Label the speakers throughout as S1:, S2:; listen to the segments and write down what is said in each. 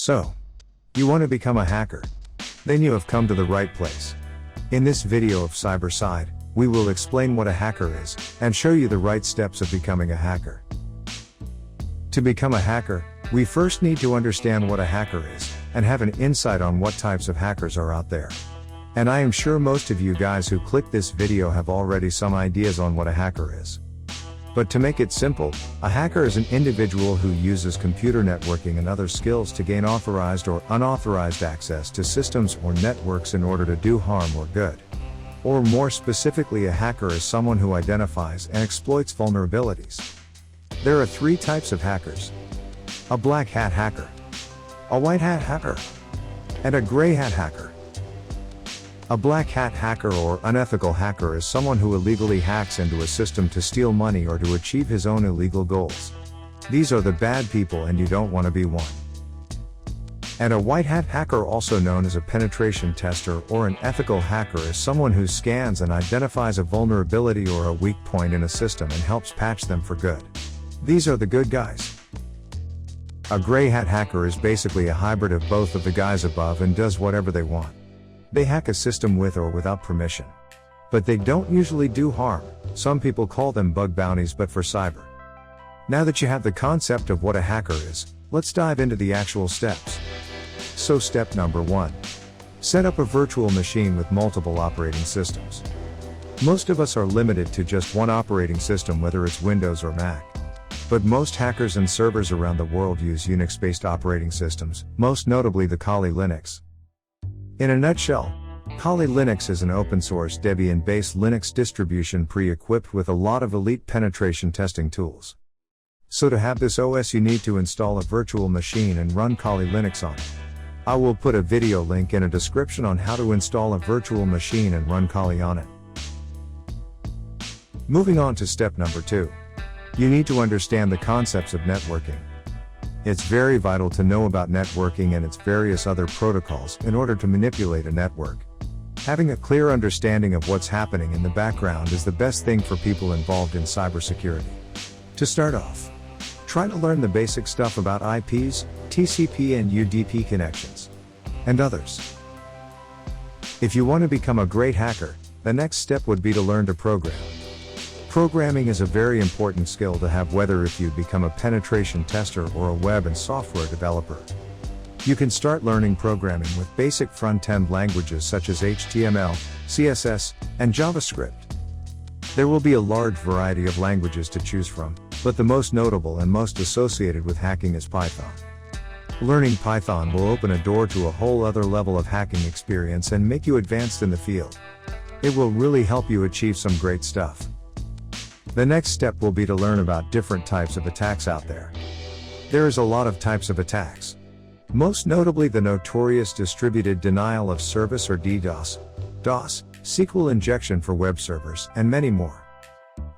S1: So, you want to become a hacker? Then you have come to the right place. In this video of Cyberside, we will explain what a hacker is, and show you the right steps of becoming a hacker. To become a hacker, we first need to understand what a hacker is, and have an insight on what types of hackers are out there. And I am sure most of you guys who click this video have already some ideas on what a hacker is. But to make it simple, a hacker is an individual who uses computer networking and other skills to gain authorized or unauthorized access to systems or networks in order to do harm or good. Or more specifically, a hacker is someone who identifies and exploits vulnerabilities. There are three types of hackers: a black hat hacker, a white hat hacker, and a gray hat hacker. A black hat hacker or unethical hacker is someone who illegally hacks into a system to steal money or to achieve his own illegal goals. These are the bad people, and you don't want to be one. And a white hat hacker, also known as a penetration tester or an ethical hacker, is someone who scans and identifies a vulnerability or a weak point in a system and helps patch them for good. These are the good guys. A gray hat hacker is basically a hybrid of both of the guys above and does whatever they want. They hack a system with or without permission. But they don't usually do harm. Some people call them bug bounties, but for cyber. Now that you have the concept of what a hacker is, let's dive into the actual steps. So step number 1. Set up a virtual machine with multiple operating systems. Most of us are limited to just one operating system, whether it's Windows or Mac. But most hackers and servers around the world use Unix-based operating systems, most notably the Kali Linux. In a nutshell, Kali Linux is an open-source Debian-based Linux distribution pre-equipped with a lot of elite penetration testing tools. So to have this OS, you need to install a virtual machine and run Kali Linux on it. I will put a video link in a description on how to install a virtual machine and run Kali on it. Moving on to step number 2. You need to understand the concepts of networking. It's very vital to know about networking and its various other protocols in order to manipulate a network. Having a clear understanding of what's happening in the background is the best thing for people involved in cybersecurity. To start off, try to learn the basic stuff about IPs, TCP and UDP connections, and others. If you want to become a great hacker, the next step would be to learn to program. Programming is a very important skill to have, whether if you become a penetration tester or a web and software developer. You can start learning programming with basic front-end languages such as HTML, CSS, and JavaScript. There will be a large variety of languages to choose from, but the most notable and most associated with hacking is Python. Learning Python will open a door to a whole other level of hacking experience and make you advanced in the field. It will really help you achieve some great stuff. The next step will be to learn about different types of attacks out there. There is a lot of types of attacks. Most notably the notorious distributed denial of service or DDoS, SQL injection for web servers, and many more.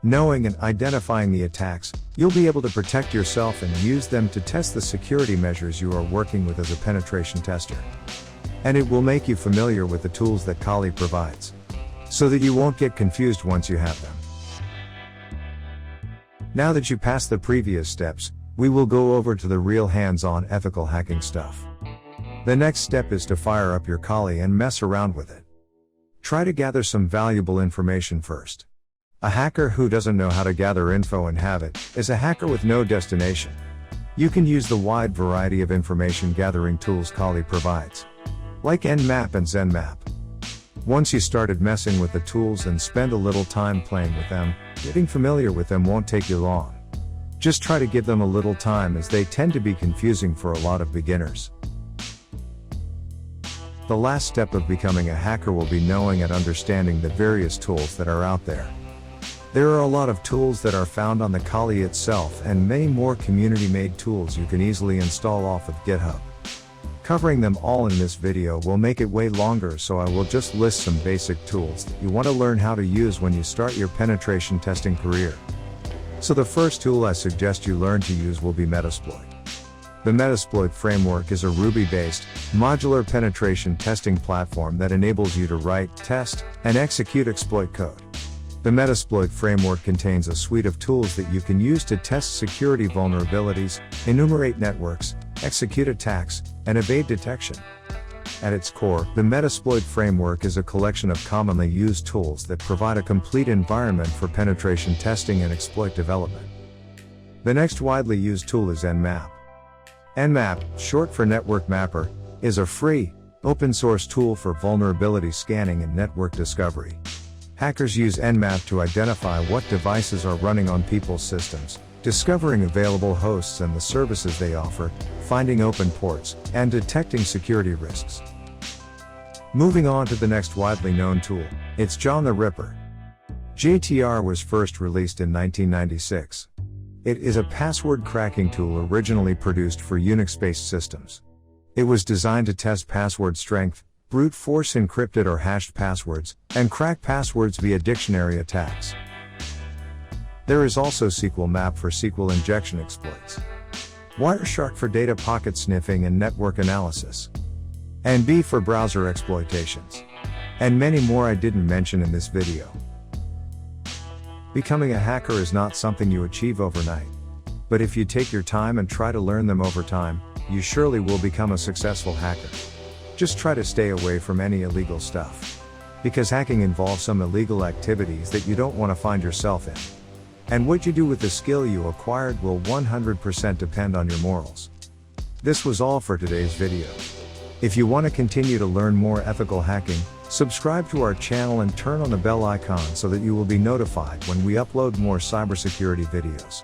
S1: Knowing and identifying the attacks, you'll be able to protect yourself and use them to test the security measures you are working with as a penetration tester. And it will make you familiar with the tools that Kali provides, so that you won't get confused once you have them. Now that you passed the previous steps, we will go over to the real hands-on ethical hacking stuff. The next step is to fire up your Kali and mess around with it. Try to gather some valuable information first. A hacker who doesn't know how to gather info and have it is a hacker with no destination. You can use the wide variety of information gathering tools Kali provides, like Nmap and ZenMap. Once you started messing with the tools and spend a little time playing with them, getting familiar with them won't take you long. Just try to give them a little time, as they tend to be confusing for a lot of beginners. The last step of becoming a hacker will be knowing and understanding the various tools that are out there. There are a lot of tools that are found on the Kali itself, and many more community-made tools you can easily install off of GitHub. Covering them all in this video will make it way longer, so I will just list some basic tools that you want to learn how to use when you start your penetration testing career. So the first tool I suggest you learn to use will be Metasploit. The Metasploit framework is a Ruby-based, modular penetration testing platform that enables you to write, test, and execute exploit code. The Metasploit framework contains a suite of tools that you can use to test security vulnerabilities, enumerate networks, execute attacks, and evade detection. At its core, the Metasploit framework is a collection of commonly used tools that provide a complete environment for penetration testing and exploit development. The next widely used tool is Nmap. Nmap, short for Network Mapper, is a free, open-source tool for vulnerability scanning and network discovery. Hackers use Nmap to identify what devices are running on people's systems, discovering available hosts and the services they offer, finding open ports, and detecting security risks. Moving on to the next widely known tool, it's John the Ripper. JTR was first released in 1996. It is a password cracking tool originally produced for Unix-based systems. It was designed to test password strength, brute force encrypted or hashed passwords, and crack passwords via dictionary attacks. There is also SQL Map for SQL injection exploits, Wireshark for data pocket sniffing and network analysis, and B for browser exploitations, and many more I didn't mention in this video. Becoming a hacker is not something you achieve overnight. But if you take your time and try to learn them over time, you surely will become a successful hacker. Just try to stay away from any illegal stuff. Because hacking involves some illegal activities that you don't want to find yourself in. And what you do with the skill you acquired will 100% depend on your morals. This was all for today's video. If you want to continue to learn more ethical hacking, subscribe to our channel and turn on the bell icon so that you will be notified when we upload more cybersecurity videos.